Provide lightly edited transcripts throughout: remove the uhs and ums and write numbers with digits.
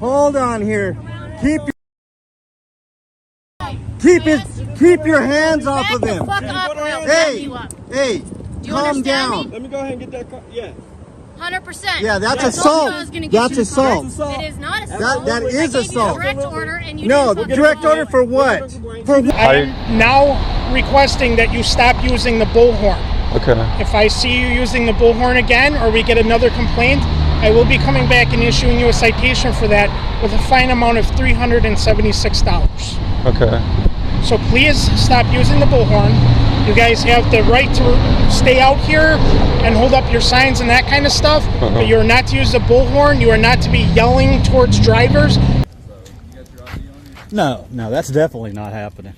Hold on here. Keep your hands off of him. Hey, calm down. Let me go ahead and get that car. Yeah. 100%. Yeah, that's assault. That's assault. It is not assault. That is assault. Direct order and you No, didn't direct order for what? For what? I am now requesting that you stop using the bullhorn. Okay. If I see you using the bullhorn again or we get another complaint, I will be coming back and issuing you a citation for that with a fine amount of $376. Okay. So please stop using the bullhorn. You guys have the right to stay out here and hold up your signs and that kind of stuff, but you are not to use the bullhorn. You are not to be yelling towards drivers. No, that's definitely not happening.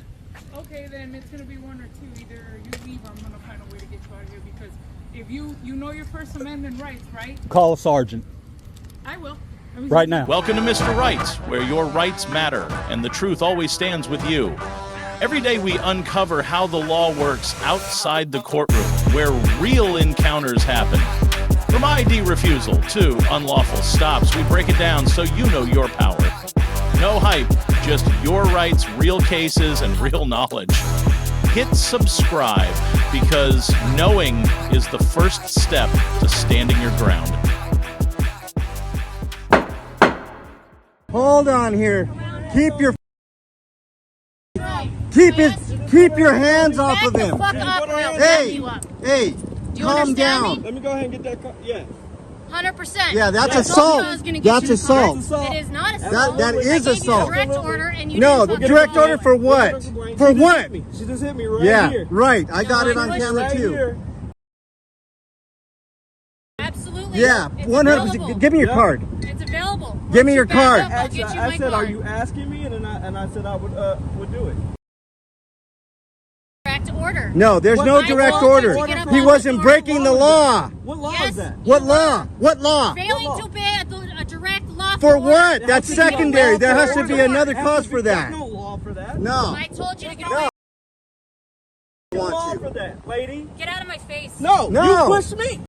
Okay, then it's going to be one or two. Either you leave, I'm going to find a way to get you out of here, because if you know your First Amendment rights, right? Call a sergeant I will. right now. Welcome to Mr. Rights, where your rights matter and the truth always stands with you. Every day we uncover how the law works outside the courtroom, where real encounters happen. From ID refusal to unlawful stops, we break it down so you know your power. No hype, just your rights, real cases, and real knowledge. Hit subscribe, because knowing is the first step to standing your ground. Hold on here. Keep your hands off of him. Hey, calm down. Let me go ahead and get that car. Yeah. 100%. Yeah, that's assault. That's assault. It is not assault. That is assault. Direct order and you No, didn't direct order for what? For what? She just hit me right Yeah, here. right. I got it on camera Right too. here. Absolutely. Yeah, It's 100%. available. Give me your card. It's available. Give me your Once you back card. up, I'll get you I my said, card. are you asking me? And I said I would do it. Direct order. No, there's no I direct told you order. to get up He on wasn't the breaking the law. What law Yes. is that? What law? What law? Failing to obey a direct lawful For order. what? That's has to be a secondary. There has to lawful be order. another There cause has to for be- that. There's no law for that. No. I told you to get No. away. No law Want for to. that, lady. Get out of my face. No. No. You pushed me.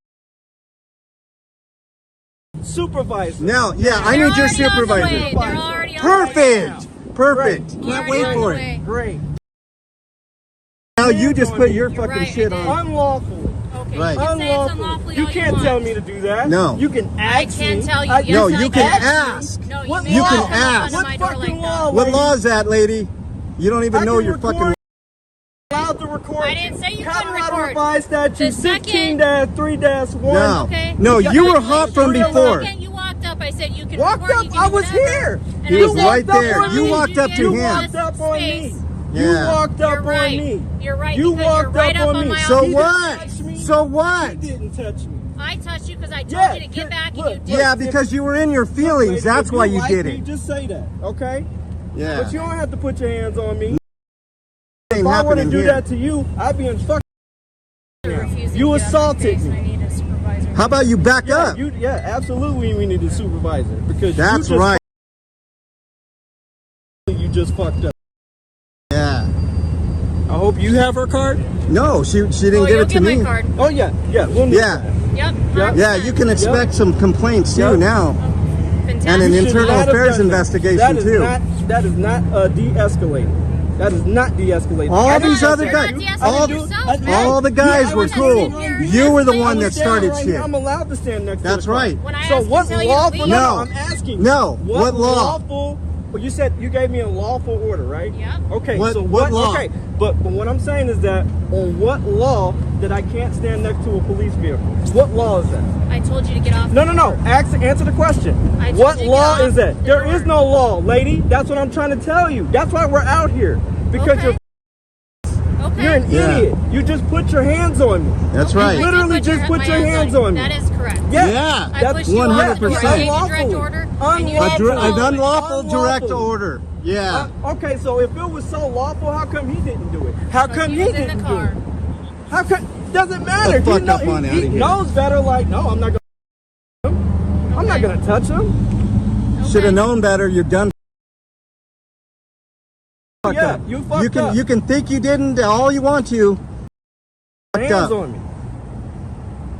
Supervisor. No, yeah, I They're need your already on the way. supervisor. They're already on the way. Perfect. Perfect. Great. Can't Already wait on for the it. way. Great. Now you just put your You're fucking right, shit I on. did. Unlawfully. Okay, Right. you can say it's Unlawfully. unlawfully You all can't want. tell me to do that. No. You can ask me. I can tell you. I- Yes, No, I you can can. ask. No, What may You not can come up ask. onto What my door fucking like law? that. What law is that, lady? You don't even I know can your record. fucking. Allowed to record. I didn't say you couldn't Colorado record. Revised Statute The second- 16-3-1. No. Okay. No, you were The hot from second before. you walked up, I said you can Walked record, up. you can I do was whatever. here. And He I was said, right there. "Don't You worry, walked up get to in him. this Walked up on space." me. Yeah. You walked You're up right. on me. You're right, You because you're walked right up up on on me. my So office. He what? didn't touch me. So He what? didn't touch me. I touched you because I told Yeah, you to get back look, and you did. Yeah, because you were in your feelings. Lady, That's if why you like did me, it. Just say that, okay? Yeah. But you don't have to put your hands on me. Ain't If I were to happening do here. that to you, I'd be in fucking. Refusing You to get out of my assaulted face, me. I need a supervisor. How about you back up? Yeah, absolutely. We need a supervisor because That's you just, right. You just fucked up. Yeah. I hope you have her card. No, she didn't Oh, give you'll it to get me. my card. Oh yeah. We'll need Yeah. that. Yep. Yeah. Yeah, you can expect some complaints too Yep. now. Fantastic. And an You should internal not have affairs done that. investigation That is too. That is not de-escalating. That is not de-escalating. All I these didn't other say guys, that. all, Yourself, all the guys were cool. You were the one that started right shit. here. I'm allowed to stand next to That's the car. right. When I So asked what to tell you to lawful? leave- No. I'm asking. No. What law? Lawful? Well, you said you gave me a lawful order, right? Yep. Okay. What- so what law? Okay. But what I'm saying is that on what law that I can't stand next to a police vehicle? What law is that? I told you to get off. No. Answer the question. I told What you to law get is off that? the There door. is no law, lady. That's what I'm trying to tell you. That's why we're out here. Because Okay. you're an Yeah. idiot. You just put your hands on me. That's Okay, right. I did Literally just put my your hands you. on me. That is correct. Yeah. I That's pushed you off the door. I 100%. gave you direct order. And you An didn't follow it. unlawful direct order. Yeah. Okay, so if it was so lawful, how come he didn't do it? How come He he was in didn't the do car. it? How come? Doesn't matter. The fuck He, know, up on he, outta he here. knows better. Like, no, I'm not gonna. I'm not gonna touch him. Should have known better. You're done. Fucked Yeah, up. you fucked up. You can think you didn't all you want to. Fucked Hands up. on me.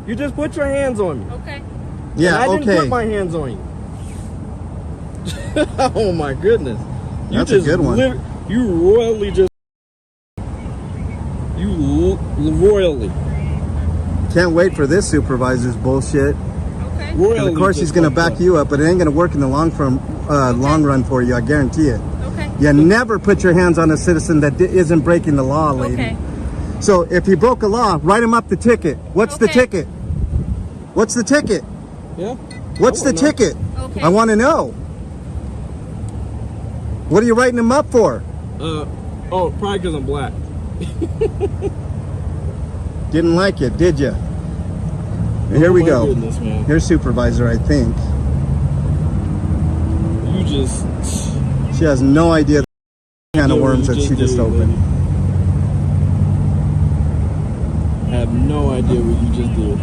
You just put your hands on me. Okay. And Yeah. I didn't Okay. put my hands on you. Oh my goodness. You That's a just good one. You royally just. Royally. Can't wait for this supervisor's bullshit. Okay. Royally. And of course, he's just going to fucked back up. you up, but it ain't going to work in the long run for you. I guarantee it. Okay. You never put your hands on a citizen that isn't breaking the law, lady. Okay. So if he broke a law, write him up the ticket. What's the Okay. ticket? What's the ticket? Yeah. What's I the wanna know. ticket? Okay. I want to know. What are you writing him up for? Oh, probably because I'm black. Didn't like it, did you? Here we my go. Goodness, man. Here's supervisor, I think. You just. She has no idea the can of did what worms you that she just did, opened. lady. I have no idea what you just did.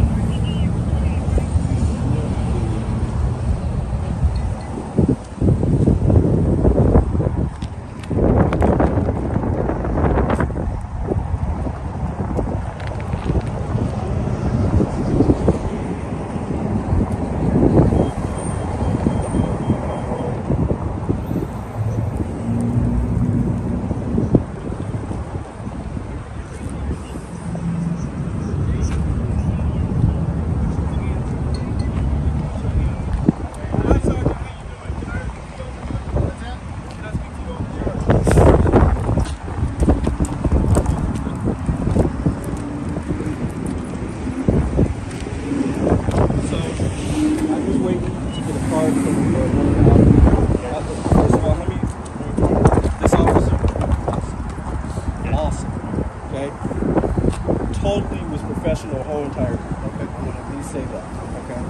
Totally was professional the whole entire time. Okay, I'm gonna at least say that. Okay.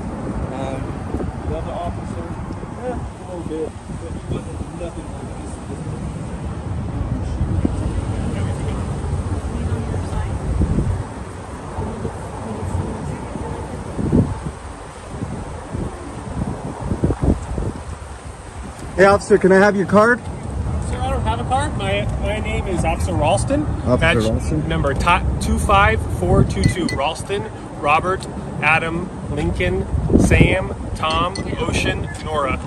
The other officer, a little bit, but he wasn't nothing like this. Hey, officer, can I have your card? Sir, I don't have a car. My name is Officer Ralston. Officer Badge Ralston. number 25422. Ralston, Robert, Adam, Lincoln, Sam, Tom, Ocean, Nora.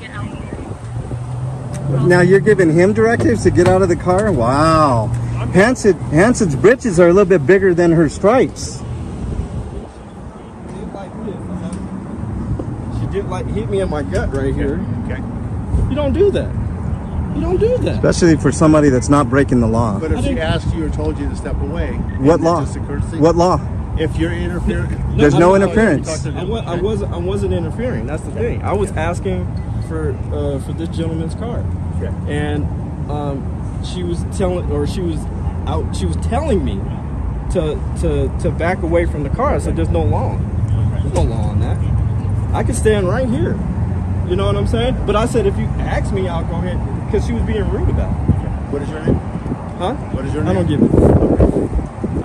Get out here. Now you're giving him directives to get out of the car? Wow. Hanson's britches are a little bit bigger than her stripes. She did like hit me in my gut right here. Okay. You don't do that. You don't do that. Especially for somebody that's not breaking the law. But if she asked you or told you to step away, What isn't it law? just a courtesy? What law? If you're interfering, There's no I'm- interference. I wasn't interfering. That's the thing. I was asking for this gentleman's card, Okay. and she was telling me to back away from the car. I said, "There's no law. There's no law on that. I can stand right here." You know what I'm saying? But I said, if you ask me, I'll go ahead, because she was being rude about it. what is your name? Huh? What is your name? I don't give it. I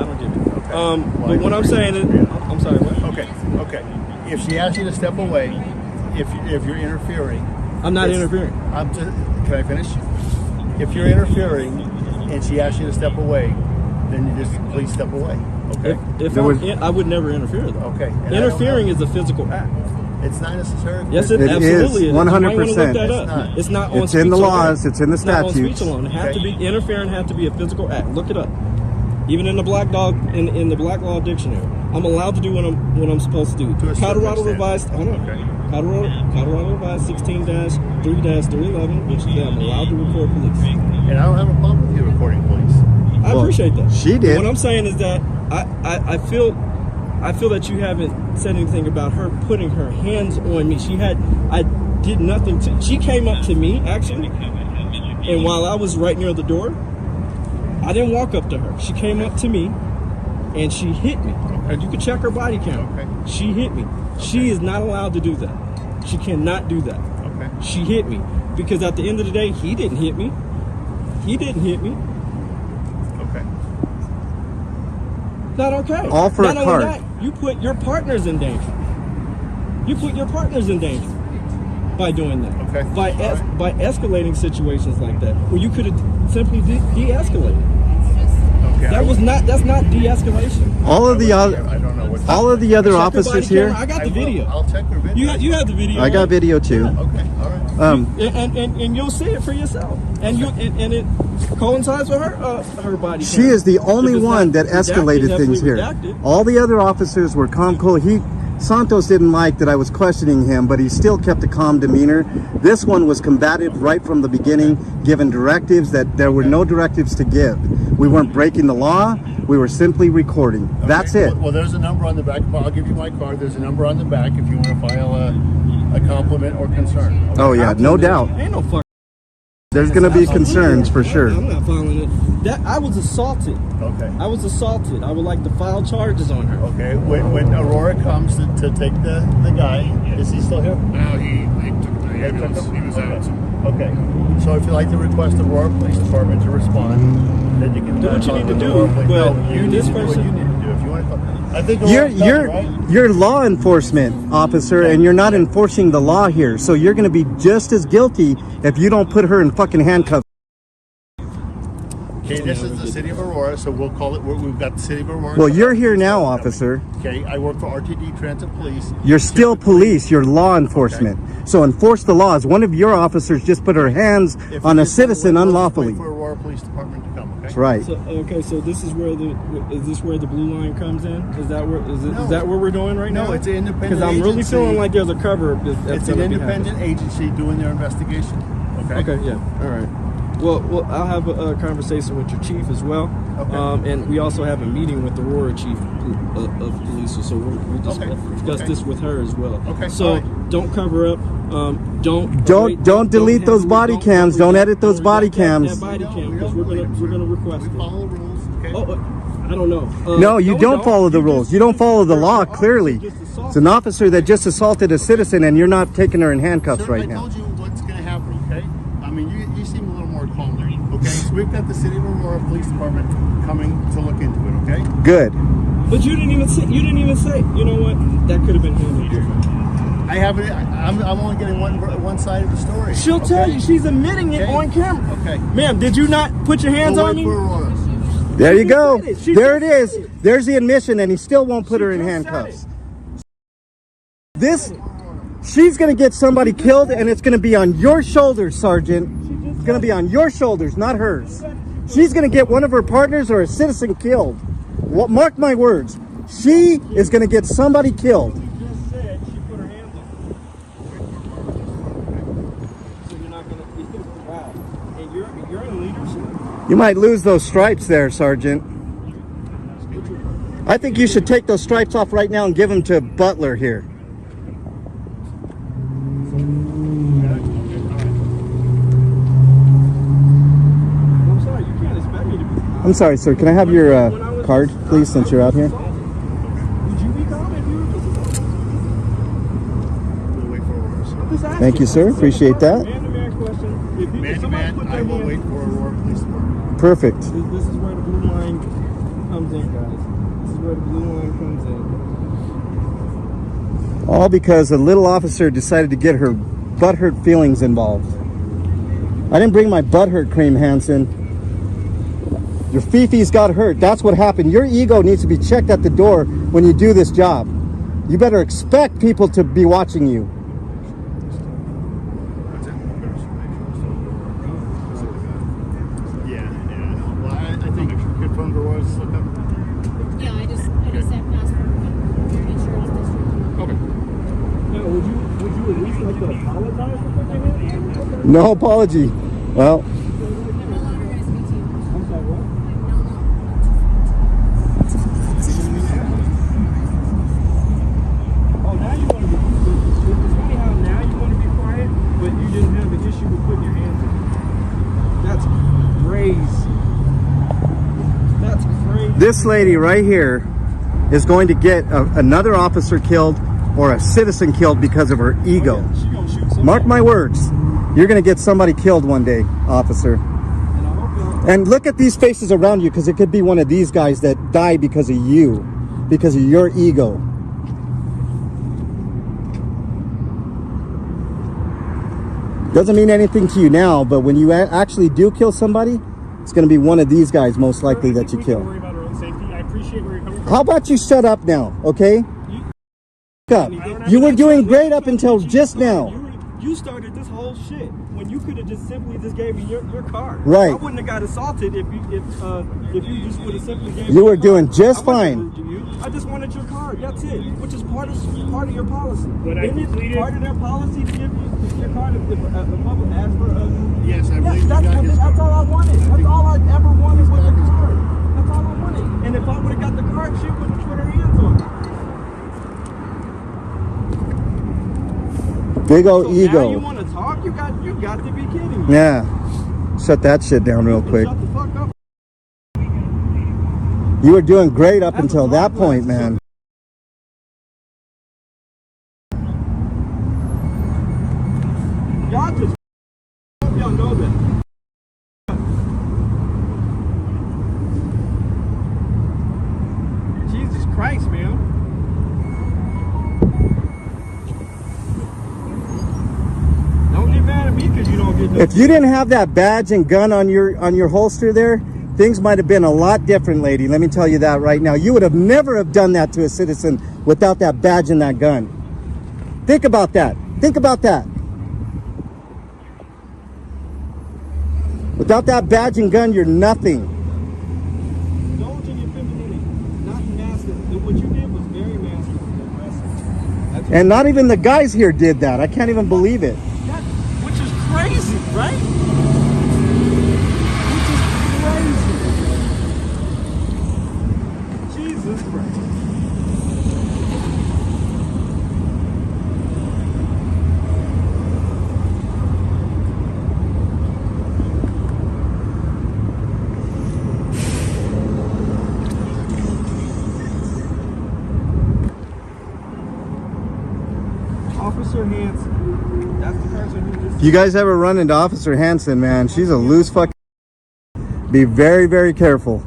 don't give it. But what I'm saying is, I'm sorry. What? Okay. Okay. If she asks you to step away, if you're interfering, I'm not it's- interfering. Can I finish? If you're interfering and she asks you to step away, then you just please step away. Okay. If There was- I would never interfere though. Okay. And I Interfering don't is a physical act. It's not necessary. Yes, It absolutely is, You might wanna look 100%. that It's up. not. It's not on It's in the speech laws, alone. it's in the It's not on statutes. speech alone. It has Okay. to be interfering. Has to be a physical act. Look it up. Even in the black law in the black law dictionary, I'm allowed to do what I'm supposed to do. To a certain Colorado extent. revised. Hold on. Okay. Colorado revised 16-3-311, which is that I'm allowed to report police. And I don't have a problem with you recording police. I appreciate that. she did. What I'm saying is that I feel that you haven't said anything about her putting her hands on me. I did nothing to. She came up to me actually, and while I was right near the door, I didn't walk up to her. She came up to me, and she hit me. And you can check her body count. Okay. She hit me. She is not allowed to do that. She cannot do that. Okay. She hit me because at the end of the day, he didn't hit me. He didn't hit me. Okay. Not okay. All for Not a only card. that, you put your partners in danger. You put your partners in danger by doing that. Okay. By escalating situations like that, where you could have simply de-escalated. That's not de-escalation. All of the I don't know what. all of the other Check your officers body here. camera. I got the video. I'll check her video. You have the video. I got video too. Okay, all right. And you'll see it for yourself. And it coincides with her body. She camera. is the only If it's one not that escalated redacted, things here. definitely redacted. All the other officers were calm, cool. Santos didn't like that I was questioning him, but he still kept a calm demeanor. This one was combative right from the beginning, given directives that there were no directives to give. We weren't breaking the law. We were simply recording. Okay, That's it. Well, there's a number on the back. I'll give you my card. There's a number on the back if you want to file a compliment or concern. Okay? Oh yeah, no doubt. Ain't no fuck. There's going to be concerns for sure. I'm not filing it. I was assaulted. Okay. I was assaulted. I would like to file charges on her. Okay. When Aurora comes to take the guy, is he still here? No, they took the ambulance. He was out. Okay. So if you'd like to request the Aurora Police Department to respond, then you can Do what you talk need to the do. Aurora Police- Well, No, you- this need to do what person- you need to do. If you want to, I think Aurora's done, right? You're law enforcement officer, and you're not enforcing the law here. So you're going to be just as guilty if you don't put her in fucking handcuffs. Okay, this is the city of Aurora, so we'll call it. We've got the city of Aurora. Well, you're here now, officer. Okay, I work for RTD Transit Police. You're still police. You're law enforcement. So enforce the laws. One of your officers just put her hands If on you a just citizen wait unlawfully. for Aurora Police Department to come. Okay. That's right. So this is where the blue line comes in? Is that where No. is that what we're doing right now? No, it's an independent. Because I'm really agency. feeling like there's a cover. It's an independent agency doing their investigation. Okay. Okay, yeah, all right. Well, I'll have a conversation with your chief as well. Okay. And we also have a meeting with the Aurora chief of police, so we'll discuss Okay. this with her as well. Okay. So All right. don't cover up. Don't Don't delete those body cams. Don't edit those body That cams. body cam, because we're gonna request We it. follow the rules. Okay. Oh, I don't know. No, you we don't follow the rules. You don't follow the law, clearly. It's an officer that just assaulted a citizen, and you're not taking her in handcuffs Sir, right I now. told you what's going to happen. Okay. I mean, you seem a little more calm there. Okay. So we've got the city of Aurora Police Department coming to look into it. Okay. Good. But you didn't even say. You know what? That could have been handled differently. I haven't. I'm only getting one side of the story. She'll tell you. She's admitting it Okay. on camera. Okay. Ma'am, did you not put your hands We'll on wait me? for Aurora. There you just go. said it. She There it just is. said it. There's the admission, and he still won't put her in just said handcuffs. She's going to get somebody killed, and it's going to be on your shoulders, Sergeant. It's going to be on your shoulders, not hers. She's going to get one of her partners or a citizen killed. Mark my words. She is going to get somebody killed. You just said she put her hands on. So you're not gonna. Wow. And you're in leadership. You might lose those stripes there, Sergeant. I think you should take those stripes off right now and give them to Butler here. I'm sorry. You can't expect me to be. I'm sorry, sir. Can I have your card, please, since you're out here? Would you be calm if you We'll wait for Aurora. Sir. were just asking? Thank you, sir. Appreciate that. Man-to-man question. If Man to somebody man, put I their will hands- wait for Aurora Police Department. Perfect. This is where the blue line comes in, guys. This is where the blue line comes in. All because a little officer decided to get her butthurt feelings involved. I didn't bring my butthurt cream, Hanson. Your fifis got hurt. That's what happened. Your ego needs to be checked at the door when you do this job. You better expect people to be watching you. Yeah. Well, I think good phone to Aurora's look up. Yeah, I just asked for your insurance district. Okay. Now, would you at least like to apologize for putting your hands on? Okay. No apology. Well, I'm no longer going to speak to you. I'm sorry, what? I'm no longer. Oh, now you want to be. It's funny how now you want to be quiet, but you didn't have an issue with putting your hands on. That's crazy. That's crazy. this lady right here is going to get another officer killed or a citizen killed because of her ego. She gonna shoot somebody. Mark my words. You're going to get somebody killed one day, officer. And I hope y'all. And look at these faces around you, because it could be one of these guys that died because of you, because of your ego. Doesn't mean anything to you now, but when you actually do kill somebody, it's going to be one of these guys most likely that you We kill. can worry about our own safety. I appreciate where you're coming from. How about you shut up now, okay? Up. You were doing great up until just now. You started this whole shit when you could have just simply just gave me your car. Right. I wouldn't have got assaulted if you just would have simply gave me You were your car. doing just I wasn't fine. rude to you. I just wanted your car. That's it. Which is part of your policy. When I Isn't it completed- part of their policy to give you your car if the public asks for a Yes, I Yes, believe you that's, got his that's car. all I wanted. That's all I ever wanted was the car. That's all I wanted. And if I would have got the car, she wouldn't put her hands on it. Big old So now you ego. want to talk? You got to be kidding me. Yeah. Shut that shit down real quick. Shut the fuck up. You were doing great up until that point, man. Y'all just hope y'all know that. Jesus Christ, man. Don't get mad at me because you don't get no. If you didn't have that badge and gun on your holster there, things might have been a lot different, lady. Let me tell you that right now. You would have never have done that to a citizen without that badge and that gun. Think about that. Think about that. Without that badge and gun, you're nothing. Indulging your femininity, not masculine. What you did was very masculine and aggressive. That's And not even the guys here did that. I can't even believe it. which is crazy, right? Which is crazy. Jesus Christ. Officer Hanson. That's the person who just. You guys ever run into Officer Hanson, man? She's a loose fucking. Be very, very careful.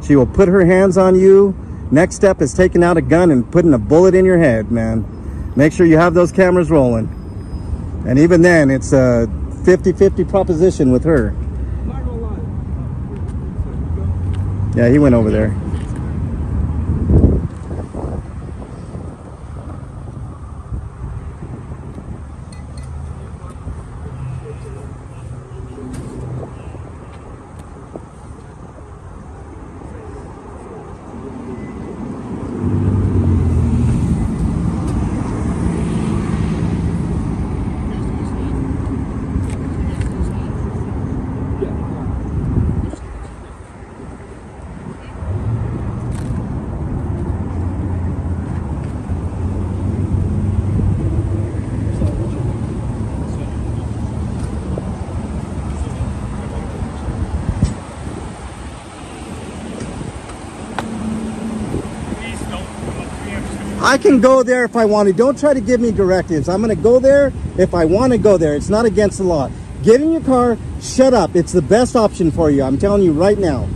She will put her hands on you. Next step is taking out a gun and putting a bullet in your head, man. Make sure you have those cameras rolling. And even then, it's a 50-50 proposition with her. I'm not gonna lie. Yeah, he went over there. Please don't come up to me. I'm just gonna I can go there if I want to. Don't try to give me directives. I'm going to go there if I want to go there. It's not against the law. Get in your car. Shut up. It's the best option for you. I'm telling you right now.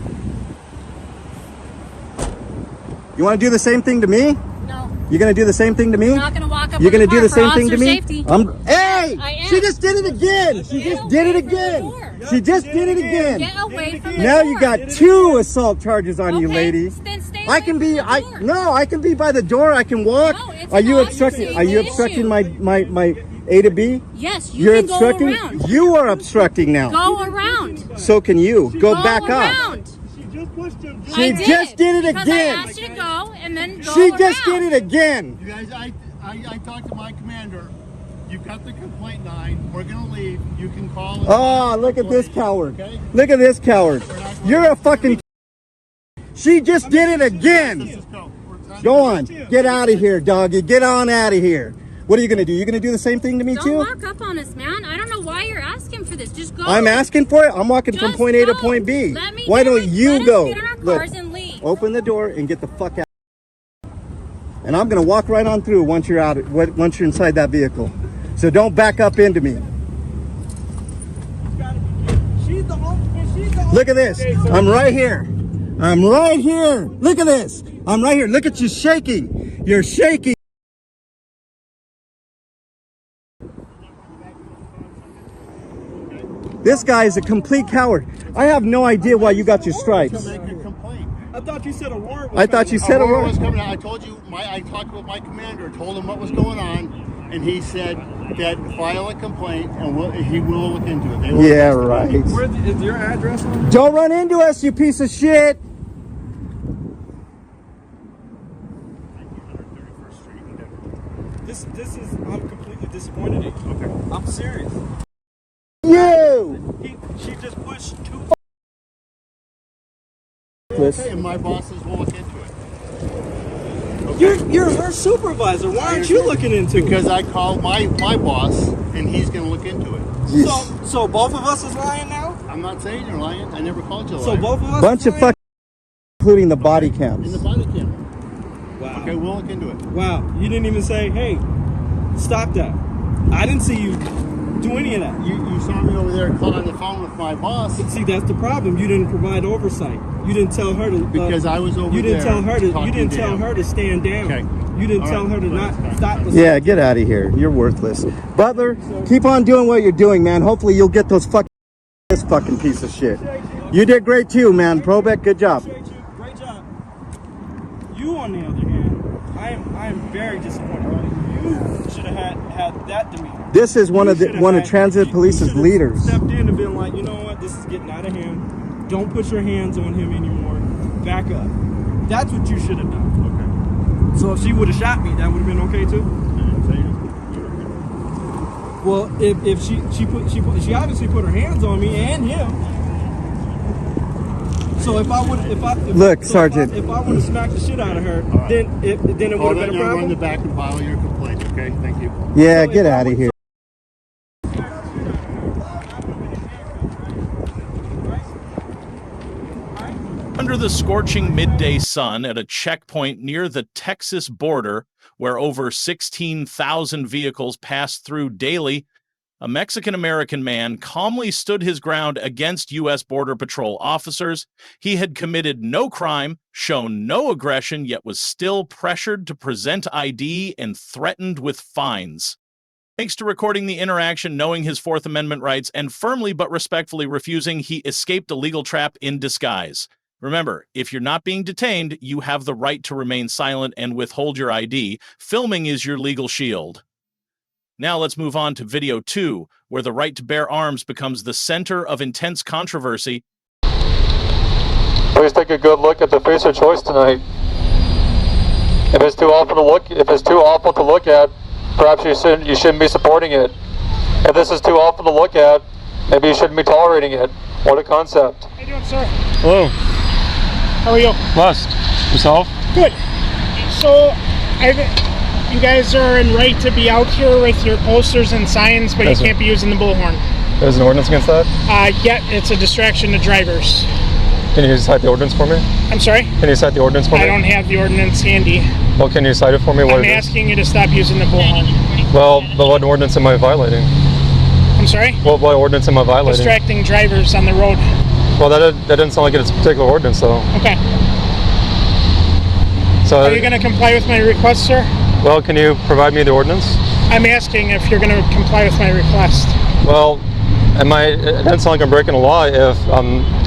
You want to do the same thing to me? No. You're going to do the same thing to me? I'm not gonna walk up You're on going the to do car the for same thing to officer me? safety. Hey! I am. She just did it again. She just did it again. She just did it again. Get away from the Now door. you got 2 assault charges on you, Okay, lady. then stay I away can from be the door. no, I can be by the door. I can walk. No, it's Are you not obstructing? the Are you same obstructing issue. my A to B? Yes, you You're can obstructing. go around. You are obstructing now. Go around. So can you go back up? around. She just pushed him. She I just did it because again. I asked you to go and then go She just around. did it again. You guys, I talked to my commander. You've got the complaint 9. We're gonna leave. You can call. Oh, look at this coward. Okay. Look at this coward. You're a fucking. She just did it again. Let's go. Go on. Get out of here, doggy. Get on out of here. What are you gonna do? You gonna do the same thing to me Don't too? walk up on us, man. I don't know why you're asking for this. Just go. I'm asking for it. I'm walking from Just point A to go. point B. Let me Why get don't in- you let us go? get in our Look, cars and leave. open the door and get the fuck out. And I'm gonna walk right on through once you're out. Once you're inside that vehicle. So don't back up into me. She's the only. Look at this. I'm right here. I'm right here. Look at this. I'm right here. Look at you shaking. You're shaking. This guy is a complete coward. I have no idea why you got your stripes. To make a complaint. I thought you said a warrant was I thought you said a warrant word. was coming out. I told you, I talked with my commander, told him what was going on, and he said that file a complaint and he will look into it. They will Yeah, investigate. right. Is your address on? Don't run into us, you piece of shit. This is, I'm completely disappointed in you. Okay. I'm serious. You. She just pushed too Okay, and my bosses will look into it. Okay. You're her supervisor. Why aren't you looking into it? Because I called my boss, and he's going to look into it. So both of us is lying now? I'm not saying you're lying. I never called you a So liar. both of us Bunch is of lying? fucking, including the body cams. In the body camera. Wow. Okay, we'll look into it. Wow. You didn't even say, hey, stop that. I didn't see you do any of that. You saw me over there on the phone with my boss. See, that's the problem. You didn't provide oversight. You didn't tell her to. Because I was over You didn't there tell her to. You talking didn't to tell him. her to stand down. Okay. You didn't All tell right. her to not stop. Yeah, get out of here. You're worthless. Butler, keep on doing what you're doing, man. Hopefully you'll get those this fucking piece of shit. You did great too, man. Probeck, good job. Appreciate you. Great job. You, on the other hand, I am very disappointed. You should have had that demeanor. This is one of Transit Police's should've leaders. Stepped in and been like, you know what, this is getting out of hand. Don't put your hands on him anymore. Back up. That's what you should have done. Okay. So if she would have shot me, that would have been okay too. Well, if she obviously put her hands on me and him. So if I would Sergeant. If I would have smacked the shit out of her, Right. then it would have been a Run problem. the back and file your complaint. Okay, thank you. Yeah, So get if I out of would- here. Under the scorching midday sun at a checkpoint near the Texas border, where over 16,000 vehicles pass through daily, a Mexican-American man calmly stood his ground against U.S. Border Patrol officers. He had committed no crime, shown no aggression, yet was still pressured to present ID and threatened with fines. Thanks to recording the interaction, knowing his Fourth Amendment rights, and firmly but respectfully refusing, he escaped a legal trap in disguise. Remember, if you're not being detained, you have the right to remain silent and withhold your ID. Filming is your legal shield. Now let's move on to video 2, where the right to bear arms becomes the center of intense controversy. Please take a good look at the face of choice tonight. If it's too awful to look at, perhaps you shouldn't be supporting it. If this is too awful to look at, maybe you shouldn't be tolerating it. What a concept. How you doing, sir? Hello. How are you? Blessed. Yourself? Good. So, you guys are in right to be out here with your posters and signs, but Yes, you can't be using the bullhorn. There's an ordinance against that? Yet it's a distraction to drivers. Can you cite the ordinance for me? I'm sorry? Can you cite the ordinance for me? I don't have the ordinance handy. Well, can you cite it for me? What I'm it is? asking you to stop using the bullhorn. Well, but what ordinance am I violating? I'm sorry? What ordinance am I violating? Distracting drivers on the road. Well, that didn't sound like it's a particular ordinance, though. Okay. So, Are you going to comply with my request, sir? well, can you provide me the ordinance? I'm asking if you're going to comply with my request. Well, it doesn't sound like I'm breaking a law if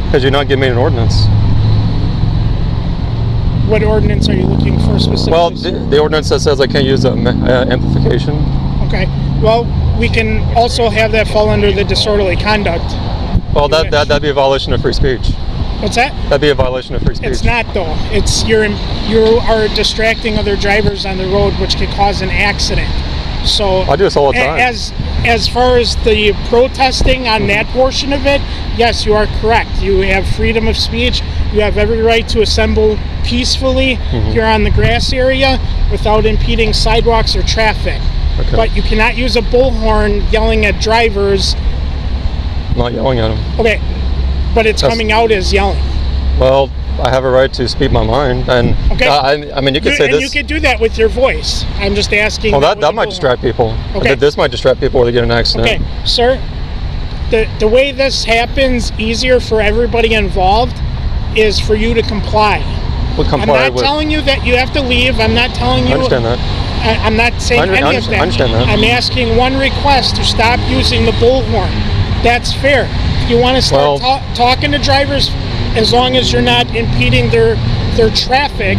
because you're not giving me an ordinance. What ordinance are you looking for specifically? Well, the ordinance that says I can't use amplification. Okay. Well, we can also have that fall under the disorderly conduct. Well, that'd be a violation of free speech. What's that? That'd be a violation of free speech. It's not though. It's you are distracting other drivers on the road, which could cause an accident. So I do this all the time. As far as the protesting on that portion of it, yes, you are correct. You have freedom of speech. You have every right to assemble peacefully here on the grass area without impeding sidewalks or traffic. Okay. But you cannot use a bullhorn yelling at drivers. I'm not yelling at them. Okay, but it's coming out as yelling. Well, I have a right to speak my mind, and Okay. I mean, you could say and this. you could do that with your voice. I'm just asking. Well, with that the might bullhorn. distract people. Okay. This might distract people, or they get in an accident. Okay, sir. The way this happens easier for everybody involved is for you to comply. We'll I'm comply not with. telling you that you have to leave. I'm not telling you. I understand that. I'm not saying any of that. I understand that. I'm asking one request to stop using the bullhorn. That's fair. you want to start talking to drivers, as long as you're not impeding their traffic,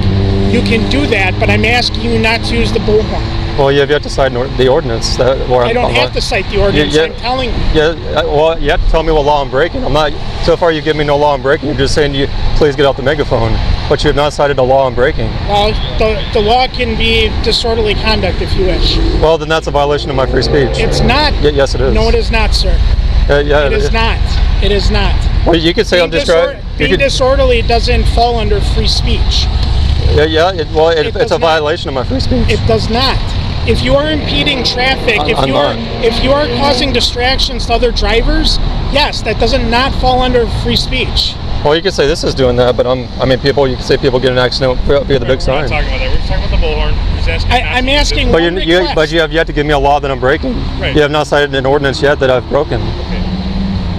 you can do that. But I'm asking you not to use the bullhorn. Well, you have to cite the ordinance. I don't have to cite the ordinance. I'm telling you. Yeah, well, you have to tell me what law I'm breaking. I'm not. So far, you give me no law I'm breaking. You're just saying please get out the megaphone, but you have not cited the law I'm breaking. Well, the law can be disorderly conduct if you wish. Well, then that's a violation of my free speech. It's not. Yes, it is. No, it is not, sir. Yeah, it is not. It is not. Well, you could say I'm describing. Being disorderly doesn't fall under free speech. Yeah. It's a violation of my free speech. It does not. If you are impeding traffic, if you are causing distractions to other drivers, yes, that does not fall under free speech. Well, you could say this is doing that, but you can say people get an accident via the big sign. We're not talking about that. We're just talking about the bullhorn. I'm asking but you have yet to give me a law that I'm breaking. Right. You have not cited an ordinance yet that I've broken. Okay.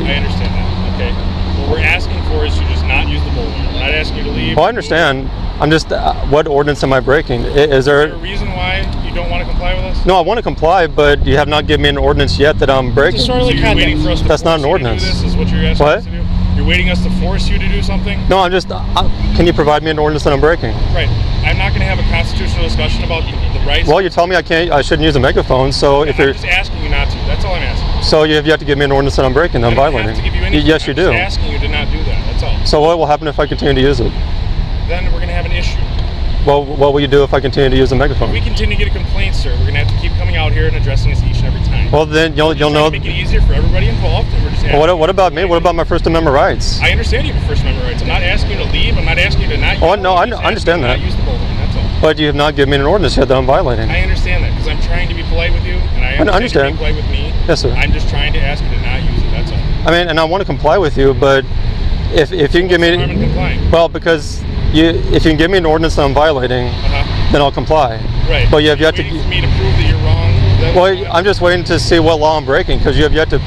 I understand that. Okay. What we're asking for is you just not use the bullhorn. We're not asking you to leave. Well, I understand. I'm just, what ordinance am I breaking? Is there a reason why you don't want to comply with us? No, I want to comply, but you have not given me an ordinance yet that I'm breaking. Disorderly conduct. Waiting for us to That's not an ordinance. This is what you're asking us to do? You're waiting us to force you to do something? No, I'm just, can you provide me an ordinance that I'm breaking? Right. I'm not going to have a constitutional discussion about the rights. Well, you tell me I shouldn't use a megaphone, so if you're... I'm just asking you not to. That's all I'm asking. So you have yet to give me an ordinance that I'm breaking, that I'm violating. I don't have to give you anything. Yes, you do. I'm just asking you to not do that. That's all. So what will happen if I continue to use it? Then we're going to have an issue. Well, what will you do if I continue to use a megaphone? If we continue to get a complaint, sir, we're going to have to keep coming out here and addressing this each and every time. Well, then you'll know. To make it easier for everybody involved. And we're just what about me? What about my First Amendment rights? I understand you have First Amendment rights. I'm not asking you to leave. I'm not asking you to not. Oh no, I understand that. Not use the bullhorn. That's all. But you have not given me an ordinance yet that I'm violating. I understand that because I'm trying to be polite with you, and I understand you being polite with me. Yes, sir. I'm just trying to ask you to not use it. That's all. I mean, and I want to comply with you, but if you can give me, well, because if you can give me an ordinance that I'm violating, then I'll comply. Right. But you have yet to. For me to prove that you're wrong. Well, I'm just waiting to see what law I'm breaking because you have yet to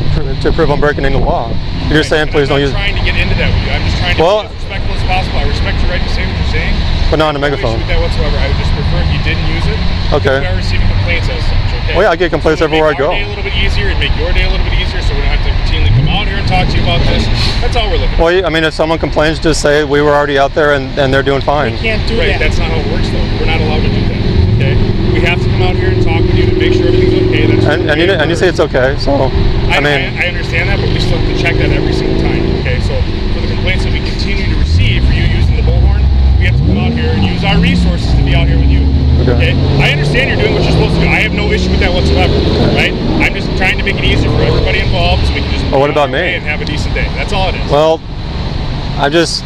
prove I'm breaking any law. You're just saying please don't use. I'm not trying to get into that with you. I'm just trying to be as respectful as possible. I respect your right to say what you're saying. But not on a megaphone. No issue with that whatsoever. I would just prefer if you didn't use it. Okay. We are receiving complaints as such. Okay. Well, yeah, I get complaints everywhere I go. Make our day a little bit easier and make your day a little bit easier, so we don't have to continually come out here and talk to you about this. That's all we're looking for. Well, I mean, if someone complains, just say we were already out there and they're doing fine. We can't do that. That's not how it works, though. We're not allowed to do that. Okay. We have to come out here and talk with you to make sure everything's okay. That's and you say it's okay, so I understand that, but we still have to check that every single time. Okay. So for the complaints that we continue to receive for you using the bullhorn, we have to come out here and use our resources to be out here with you. Okay. I understand you're doing what you're supposed to do. I have no issue with that whatsoever. Right? I'm just trying to make it easier for everybody involved so we can just what about me? And have a decent day. That's all it is. Well, I just,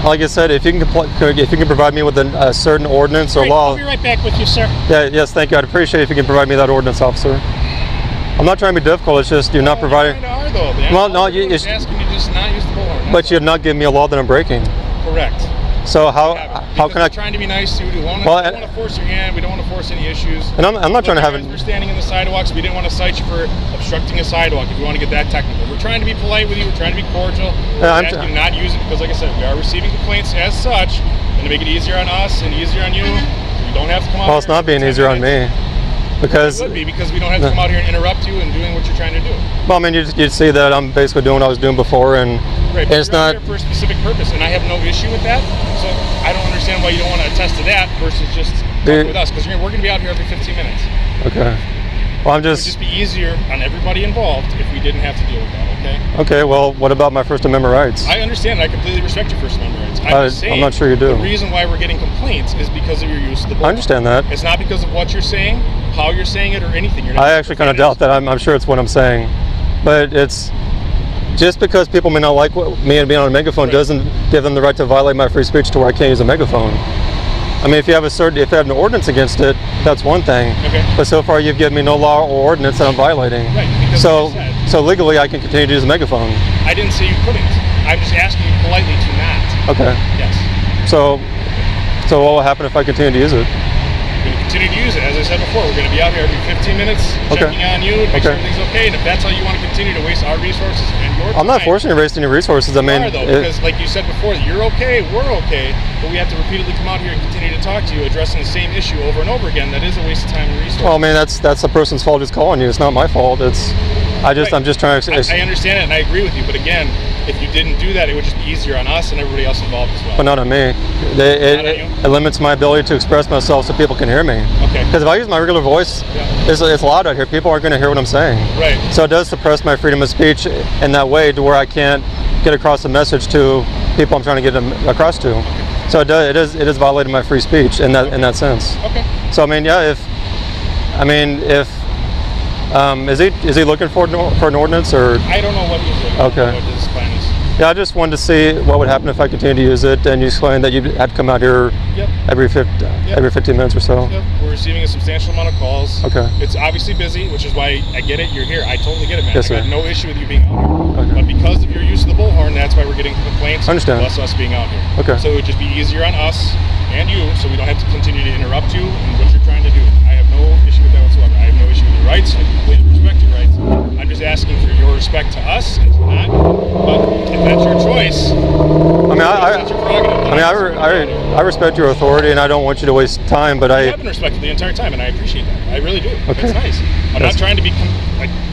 like I said, if you can provide me with a certain ordinance or law. I'll be right back with you, sir. Yeah. Yes. Thank you. I'd appreciate it if you can provide me that ordinance, officer. I'm not trying to be difficult. It's just you're not providing. Well, no, you're asking you to just not use the bullhorn. But you have not given me a law that I'm breaking. Correct. So how can I? We're trying to be nice to you. We don't want to force your hand. We don't want to force any issues. And I'm not trying to have it. We're standing in the sidewalks. We didn't want to cite you for obstructing a sidewalk. If you want to get that technical, we're trying to be polite with you. We're trying to be cordial. We're asking you not use it because, like I said, we are receiving complaints as such, and to make it easier on us and easier on you, you don't have to come out. Well, it's not being easier on me. Because it would be because we don't have to come out here and interrupt you and doing what you're trying to do. Well, I mean, you'd see that I'm basically doing what I was doing before, and it's not here for a specific purpose, and I have no issue with that. So I don't understand why you don't want to attest to that versus just talking with us, because we're going to be out here every 15 minutes. Okay. Well, it would just be easier on everybody involved if we didn't have to deal with that. Okay. Okay. Well, what about my First Amendment rights? I understand. I completely respect your First Amendment rights. I'm not sure you do. The reason why we're getting complaints is because of your use of the bullhorn. I understand that. It's not because of what you're saying, how you're saying it, or anything. I actually kind of doubt that. I'm sure it's what I'm saying, but it's just because people may not like me being on a megaphone doesn't give them the right to violate my free speech to where I can't use a megaphone. I mean, if you have an ordinance against it, that's one thing. Okay. But so far, you've given me no law or ordinance that I'm violating. Right. So legally, I can continue to use a megaphone. I didn't say you couldn't. I'm just asking you politely to not. Okay. Yes. So what will happen if I continue to use it? We're going to continue to use it. As I said before, we're going to be out here every 15 minutes checking on you to make sure everything's okay. And if that's how you want to continue to waste our resources and your time, I'm not forcing you to waste any resources. I mean, because like you said before, you're okay, we're okay, but we have to repeatedly come out here and continue to talk to you, addressing the same issue over and over again. That is a waste of time and resources. Well, I mean, that's the person's fault who's calling you. It's not my fault. It's I'm just trying to. I understand it, and I agree with you. But again, if you didn't do that, it would just be easier on us and everybody else involved as well. But not on me. It limits my ability to express myself so people can hear me. Okay. Because if I use my regular voice, it's loud out here. People aren't going to hear what I'm saying. Right. So it does suppress my freedom of speech in that way, to where I can't get across the message to people I'm trying to get them across to. So it is violating my free speech in that sense. Okay. So I mean, yeah, is he looking for an ordinance, or? I don't know what he's looking for. Okay. What his plan is. Yeah, I just wanted to see what would happen if I continued to use it, and you explained that you had to come out here every 15 minutes or so. Yep. We're receiving a substantial amount of calls. Okay. It's obviously busy, which is why I get it. You're here. I totally get it, man. Yes, I got sir. no issue with you being out here. Okay. But because of your use of the bullhorn, that's why we're getting complaints. I understand. Plus us being out here. Okay. So it would just be easier on us and you, so we don't have to continue to interrupt you in what you're trying to do. I have no issue with that whatsoever. I have no issue with your rights. I completely respect your rights. I'm just asking for your respect to us and to that. But if that's your choice, that's your prerogative. I respect your authority, and I don't want you to waste time. But I have been respected the entire time, and I appreciate that. I really do. Okay. It's nice. I'm not trying to be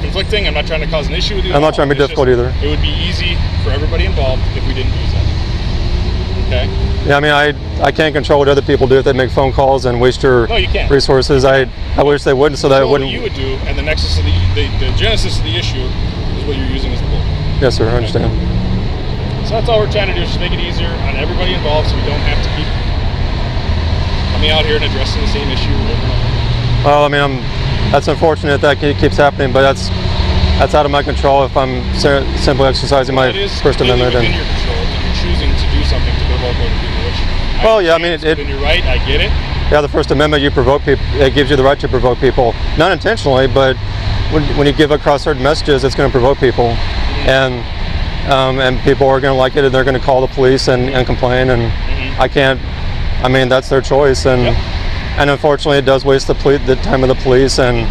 conflicting. I'm not trying to cause an issue with you. I'm not trying to be difficult either. It would be easy for everybody involved if we didn't use that. Okay. Yeah, I mean, I can't control what other people do if they make phone calls and waste your resources. I wish they wouldn't, so that it wouldn't. What you would do, and the nexus of the genesis of the issue is what you're using as the bull. Yes, sir. I understand. So that's all we're trying to do, is just make it easier on everybody involved, so we don't have to keep coming out here and addressing the same issue over and over. Well, I mean, that's unfortunate that keeps happening, but that's out of my control if I'm simply exercising my First Amendment. It is within your control if you're choosing to do something to provoke other people, which within your right, I get it. Yeah, the First Amendment, you provoke people. It gives you the right to provoke people, not intentionally, but when you give across certain messages, it's going to provoke people, and people are going to like it, and they're going to call the police and complain, and I can't. I mean, that's their choice, and unfortunately, it does waste the time of the police, and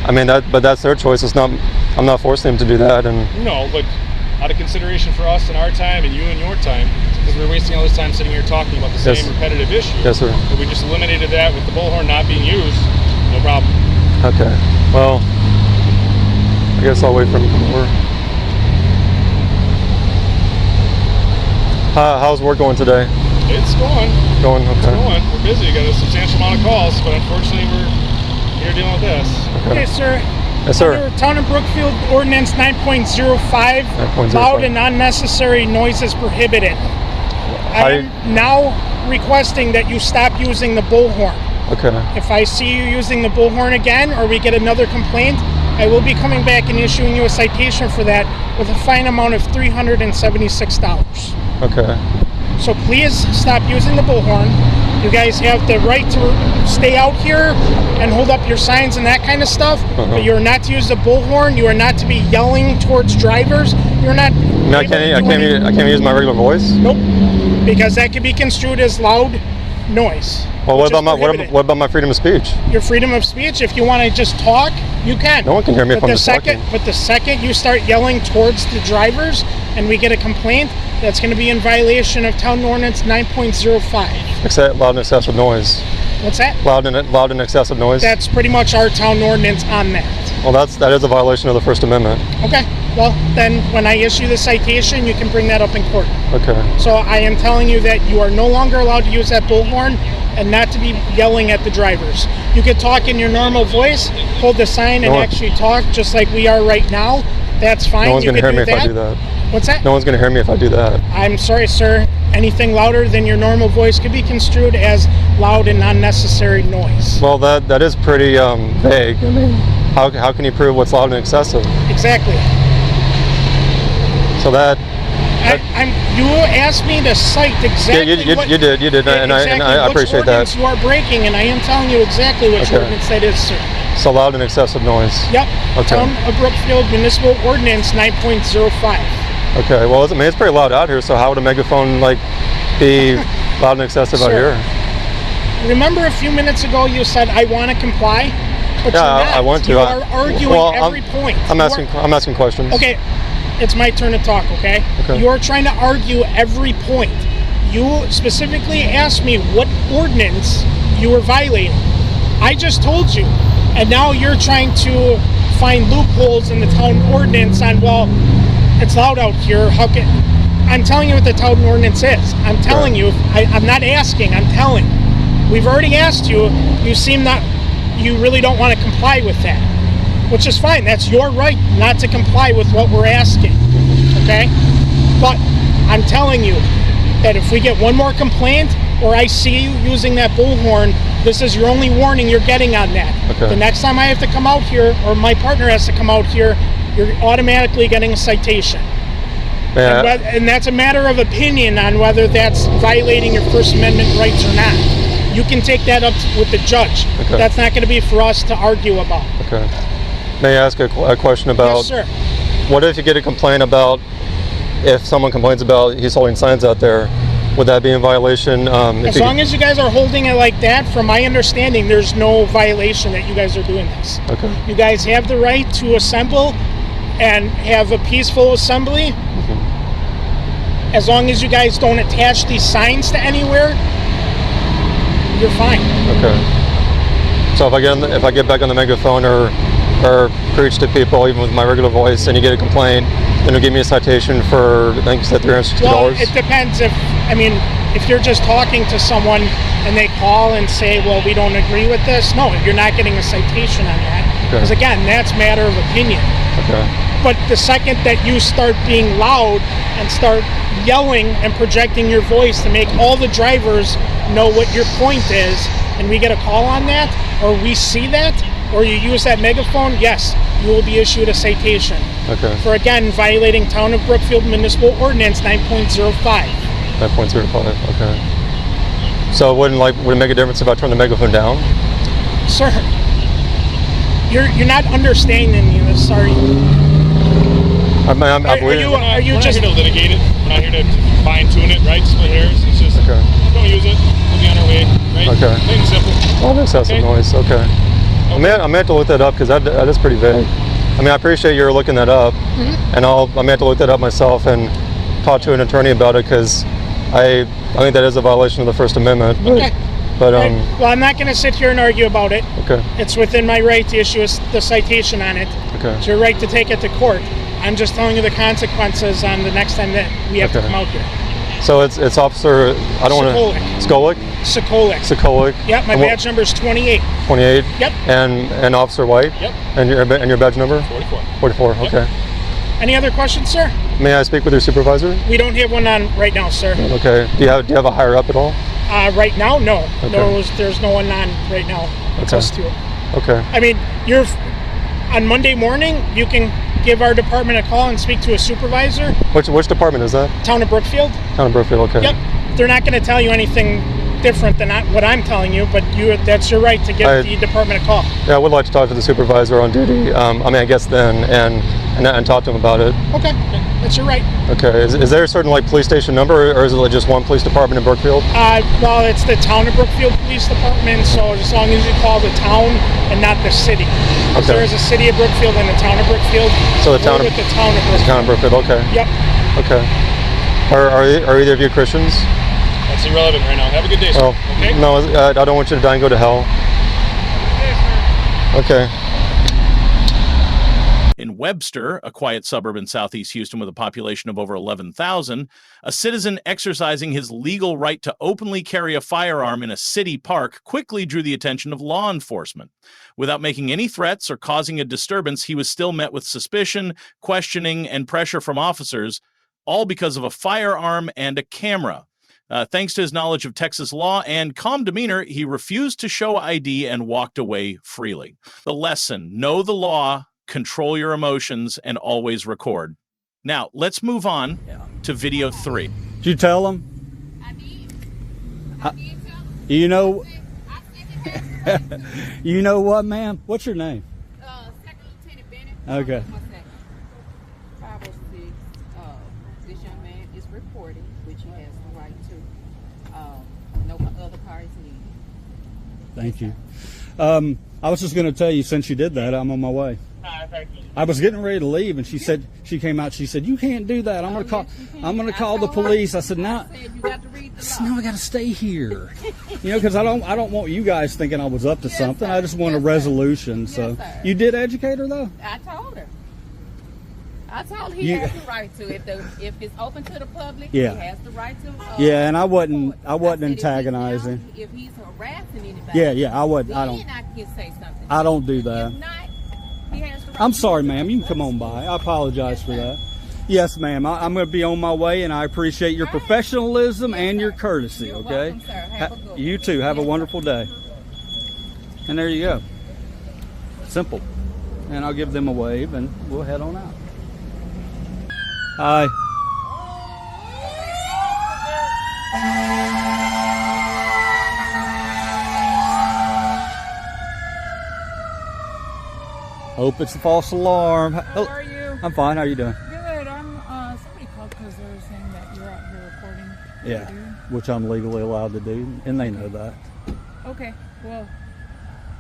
I mean but that's their choice. It's not. I'm not forcing them to do that, and no, but out of consideration for us and our time and you and your time, because we're wasting all this time sitting here talking about the same repetitive issue. Yes, sir. But we just eliminated that with the bullhorn not being used. No problem. Okay. Well, I guess I'll wait for him to come over. How's work going today? It's going. Going, okay. It's going. We're busy. We got a substantial amount of calls, but unfortunately we're here dealing with this. Okay, sir. Yes, sir. Under Town of Brookfield Ordinance 9.05, loud and unnecessary noise is prohibited. I am now requesting that you stop using the bullhorn. Okay. If I see you using the bullhorn again, or we get another complaint, I will be coming back and issuing you a citation for that with a fine amount of $376. Okay. So please stop using the bullhorn. You guys have the right to stay out here and hold up your signs and that kind of stuff, but you're not to use the bullhorn. You are not to be yelling towards drivers. You're not. I can't use my regular voice. Nope, because that could be construed as loud noise. Well, what about my freedom of speech? Your freedom of speech. If you want to just talk, you can. No one can hear me if I'm just talking. But the second you start yelling towards the drivers, and we get a complaint, that's going to be in violation of Town Ordinance 9.05. Loud and excessive noise. What's that? Loud and excessive noise. That's pretty much our town ordinance on that. Well, that is a violation of the First Amendment. Okay. Well, then when I issue the citation, you can bring that up in court. Okay. So I am telling you that you are no longer allowed to use that bullhorn and not to be yelling at the drivers. You could talk in your normal voice, hold the sign, and actually talk just like we are right now. That's fine. No one's going to hear me if I do that. What's that? No one's going to hear me if I do that. I'm sorry, sir. Anything louder than your normal voice could be construed as loud and unnecessary noise. Well, that is pretty vague. I mean, how can you prove what's loud and excessive? Exactly. So you asked me to cite exactly you did, and I appreciate that. You are breaking, and I am telling you exactly which ordinance that is, sir. So loud and excessive noise. Yep. Okay. Town of Brookfield Municipal Ordinance 9.05. Okay. Well, I mean, it's pretty loud out here. So how would a megaphone be loud and excessive out here? Remember a few minutes ago you said I want to comply, but you're not. I want to. You are arguing every point. I'm asking questions. Okay. It's my turn to talk. Okay. You are trying to argue every point. You specifically asked me what ordinance you were violating. I just told you. And now you're trying to find loopholes in the town ordinance on, well, it's loud out here, how can... I'm telling you what the town ordinance is. I'm telling you, I'm not asking, I'm telling. We've already asked you, you seem not, you really don't want to comply with that, which is fine. That's your right not to comply with what we're asking, okay? But I'm telling you that if we get one more complaint or I see you using that bullhorn, this is your only warning you're getting on that. Okay. The next time I have to come out here, or my partner has to come out here, you're automatically getting a citation. Yeah. And that's a matter of opinion on whether that's violating your First Amendment rights or not. You can take that up with the judge. Okay. That's not going to be for us to argue about. Okay. May I ask a question about? Yes, sir. What if you get a complaint about, if someone complains about he's holding signs out there, would that be in violation? As long as you guys are holding it like that, from my understanding, there's no violation that you guys are doing this. Okay. You guys have the right to assemble and have a peaceful assembly. As long as you guys don't attach these signs to anywhere, you're fine. Okay. So if I get back on the megaphone or preach to people, even with my regular voice, and you get a complaint, then you'll give me a citation for, I think you said $360? Well, it depends. If you're just talking to someone and they call and say, well, we don't agree with this, no, you're not getting a citation on that. Because again, that's a matter of opinion. Okay. But the second that you start being loud and start yelling and projecting your voice to make all the drivers know what your point is, and we get a call on that, or we see that, or you use that megaphone, yes, you will be issued a citation. Okay. For, again, violating Town of Brookfield Municipal Ordinance 9.05. 9.05, okay. So would it make a difference if I turn the megaphone down? Sir, you're not understanding me. Sorry. I believe. Are you we're just not here to litigate it. We're not here to fine tune it, right? Split hairs. It's just don't use it. We'll be on our way, right? Okay. Plain and simple. Oh, this has some noise. Okay. I may have to look that up because that is pretty vague. I mean, I appreciate you're looking that up, and I may have to look that up myself and talk to an attorney about it because I think that is a violation of the First Amendment. Okay. But well, I'm not going to sit here and argue about it. Okay. It's within my right to issue the citation on it. Okay. It's your right to take it to court. I'm just telling you the consequences on the next time that we have to come out here. So it's Officer, I don't want to... Skolic? Sokolic. Yep, my badge number is 28. 28? Yep. And Officer White? Yep. And your badge number? 44. 44, okay. Any other questions, sir? May I speak with your supervisor? We don't have one on right now, sir. Okay. Do you have a higher up at all? Right now, no. Okay. There's no one on right now. It's us two. Okay. I mean, on Monday morning, you can give our department a call and speak to a supervisor. Which department is that? Town of Brookfield. Town of Brookfield, okay. Yep. They're not going to tell you anything different than what I'm telling you, but that's your right to give the department a call. Yeah, I would like to talk to the supervisor on duty. I guess then, and talk to him about it. Okay, that's your right. Okay. Is there a certain police station number, or is it just one police department in Brookfield? Well, it's the Town of Brookfield Police Department, so as long as you call the town and not the city. Okay. There is a city of Brookfield and a Town of Brookfield. So the town of the Town of Brookfield. Town of Brookfield. Okay. Yep. Okay. Are either of you Christians? That's irrelevant right now. Have a good day, sir. Oh, okay? no, I don't want you to die and go to hell. Okay. In Webster, a quiet suburb in southeast Houston with a population of over 11,000, a citizen exercising his legal right to openly carry a firearm in a city park quickly drew the attention of law enforcement. Without making any threats or causing a disturbance, he was still met with suspicion, questioning, and pressure from officers, all because of a firearm and a camera. Thanks to his knowledge of Texas law and calm demeanor, he refused to show ID and walked away freely. The lesson: know the law, control your emotions, and always record. Now, let's move on to video 3. Did you tell him? I did. You know, you know what, ma'am? What's your name? Second Lieutenant Bennett. Okay. 506, this young man is reporting, which he has the right to. No other car is needed. Thank you. I was just going to tell you, since you did that, I'm on my way. Thank you. I was getting ready to leave, and she said, she came out. She said, "You can't do that. I'm gonna call the police." I said, "No, I got to stay here." You know, because I don't want you guys thinking I was up to something. I just want a resolution. So you did educate her though. I told her. I told he has the right to. If it's open to the public, he has the right to. Yeah, and I wasn't antagonizing. If he's harassing anybody, I wasn't. I don't. I can say something. I don't do that. If not, he has the right. I'm sorry, ma'am. You can come on by. I apologize for that. Yes, ma'am. I'm going to be on my way, and I appreciate your professionalism and your courtesy. You're okay. welcome, sir. Have a good one. You too. Have a wonderful day. And there you go. Simple. And I'll give them a wave, and we'll head on out. Hi. Hope it's a false alarm. How are you? I'm fine. How are you doing? Good. Somebody called because they were saying that you're out here recording. Yeah, which I'm legally allowed to do, and they know that. Okay. Well,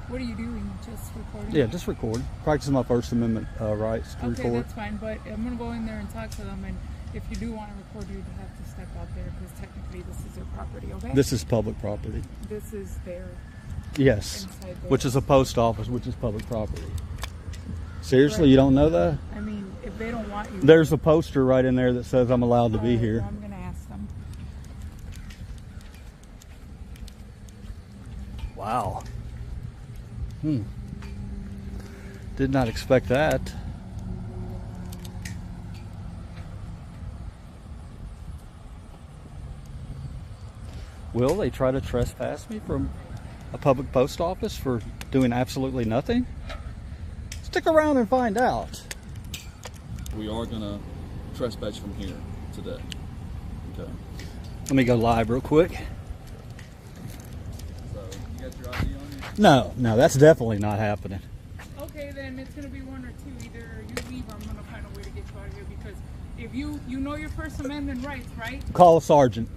what are you doing? Just recording? Yeah, just record. Practicing my First Amendment rights to record. Okay, that's fine. But I'm gonna go in there and talk to them, and if you do want to record, you'd have to step out there because technically this is your property. Okay. This is public property. This is their. Yes, which is a post office, which is public property. Seriously, you don't know that? I mean, if they don't want you. There's a poster right in there that says I'm allowed to be here. Well, I'm gonna ask them. Wow. Did not expect that. Will they try to trespass me from a public post office for doing absolutely nothing? Stick around and find out. We are going to trespass from here today. Okay. Let me go live real quick. So, you got your ID on you? No, that's definitely not happening. Okay, then it's gonna be one or two. Either you leave, or I'm gonna find a way to get you out of here. Because if you know your First Amendment rights, right? Call a sergeant.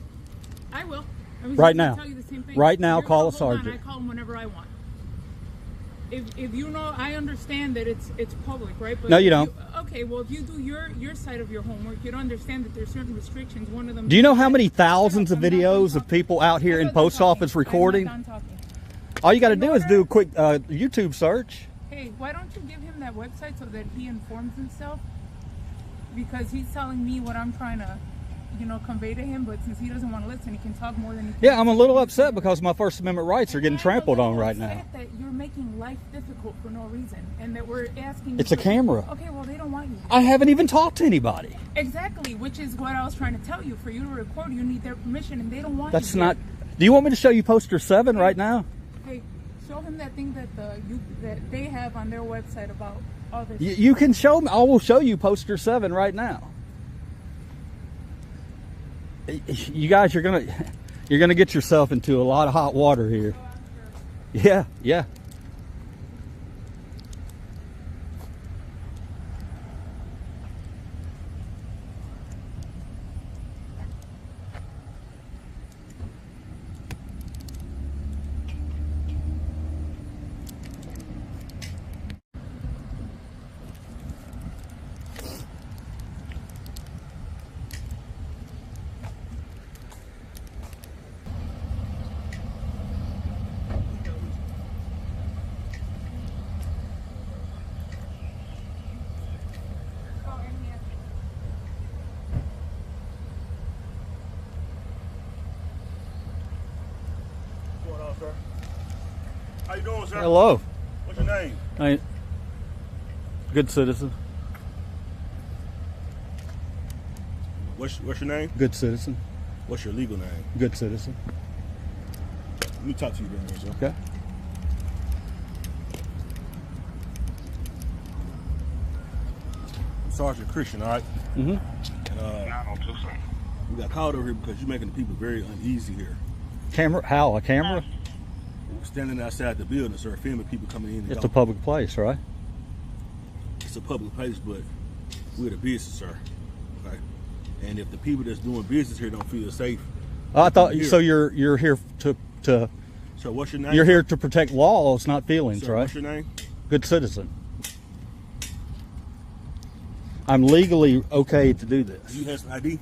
I will. Right now. Tell you the same thing. Right now, You're call a hold sergeant. on, I call them whenever I want. If you know, I understand that it's public, right? But No, you don't. Okay, well, if you do your side of your homework, you'd understand that there's certain restrictions. One of them. Do you know how many thousands of videos of people out here in post office recording? All you got to do is do a quick YouTube search. Hey, why don't you give him that website so that he informs himself? Because he's telling me what I'm trying to, convey to him. But since he doesn't want to listen, he can talk more than he can. Yeah, I'm a little upset because my First Amendment rights are getting trampled on right now. That you're making life difficult for no reason, and that we're asking. It's a camera. Okay, well, they don't want you. I haven't even talked to anybody. Exactly, which is what I was trying to tell you. For you to record, you need their permission, and they don't want. That's you not. Do you want me to show you poster 7 right now? Hey, show him that thing that that they have on their website about all this. You can show me. I will show you poster 7 right now. You guys, you're gonna get yourself into a lot of hot water here. Yeah. How you doing, sir? Hello. What's your name? Good citizen. What's your name? Good citizen. What's your legal name? Good citizen. Let me talk to you down here, sir. Okay. Sergeant Christian, all right? Mm-hmm. We got called over here because you're making the people very uneasy here. Camera? How? A camera? We're standing outside the building, sir, filming people coming in and It's a public place, right? It's a public place, but we're the business, sir. Okay. And if the people that's doing business here don't feel safe, I thought so. You're here to. So what's your name? You're here to protect laws, not feelings, Sir, right? what's your name? Good citizen. I'm legally okay to do this. You have some ID?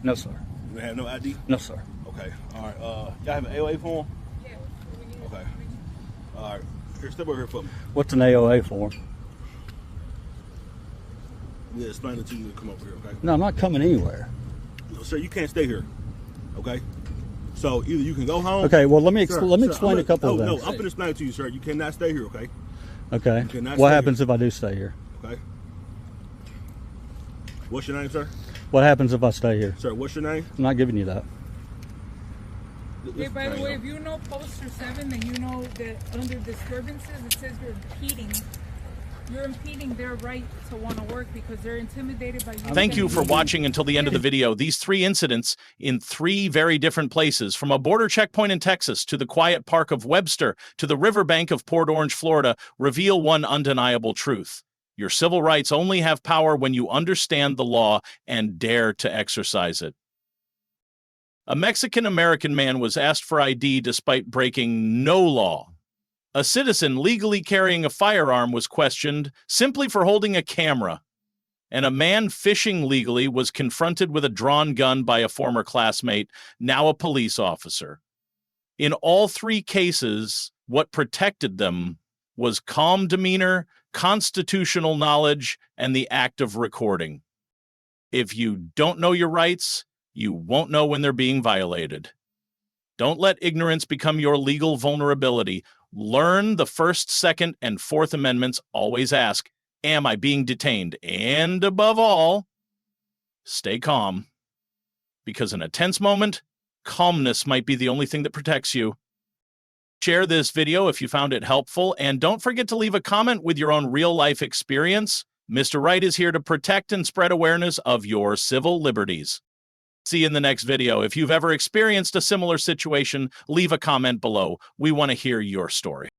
No, sir. You have no ID? No, sir. Okay. All right. Y'all have an AOA form? Yeah. Okay. All right. Here, step over here for me. What's an AOA form? We'll explain it to you to come over here, okay? No, I'm not coming anywhere. No, sir, you can't stay here, okay? So either you can go home. Okay, well, let me Sir, explain a couple of things. No, I'm going to explain it to you, sir. You cannot stay here, okay? Okay. You cannot What stay happens here. if I do stay here? Okay. What's your name, sir? What happens if I stay here? Sir, what's your name? I'm not giving you that. Hey, by the way, if you know poster 7, then you know that under disturbances, it says you're impeding their right to want to work because they're intimidated by you. Thank you for watching until the end of the video. These 3 incidents in 3 very different places, from a border checkpoint in Texas to the quiet park of Webster to the riverbank of Port Orange, Florida, reveal one undeniable truth. Your civil rights only have power when you understand the law and dare to exercise it. A Mexican-American man was asked for ID despite breaking no law. A citizen legally carrying a firearm was questioned simply for holding a camera. And a man fishing legally was confronted with a drawn gun by a former classmate, now a police officer. In all 3 cases, what protected them was calm demeanor, constitutional knowledge, and the act of recording. If you don't know your rights, you won't know when they're being violated. Don't let ignorance become your legal vulnerability. Learn the First, Second, and Fourth Amendments. Always ask, am I being detained? And above all, stay calm. Because in a tense moment, calmness might be the only thing that protects you. Share this video if you found it helpful, and don't forget to leave a comment with your own real-life experience. Mr. Wright is here to protect and spread awareness of your civil liberties. See you in the next video. If you've ever experienced a similar situation, leave a comment below. We want to hear your story.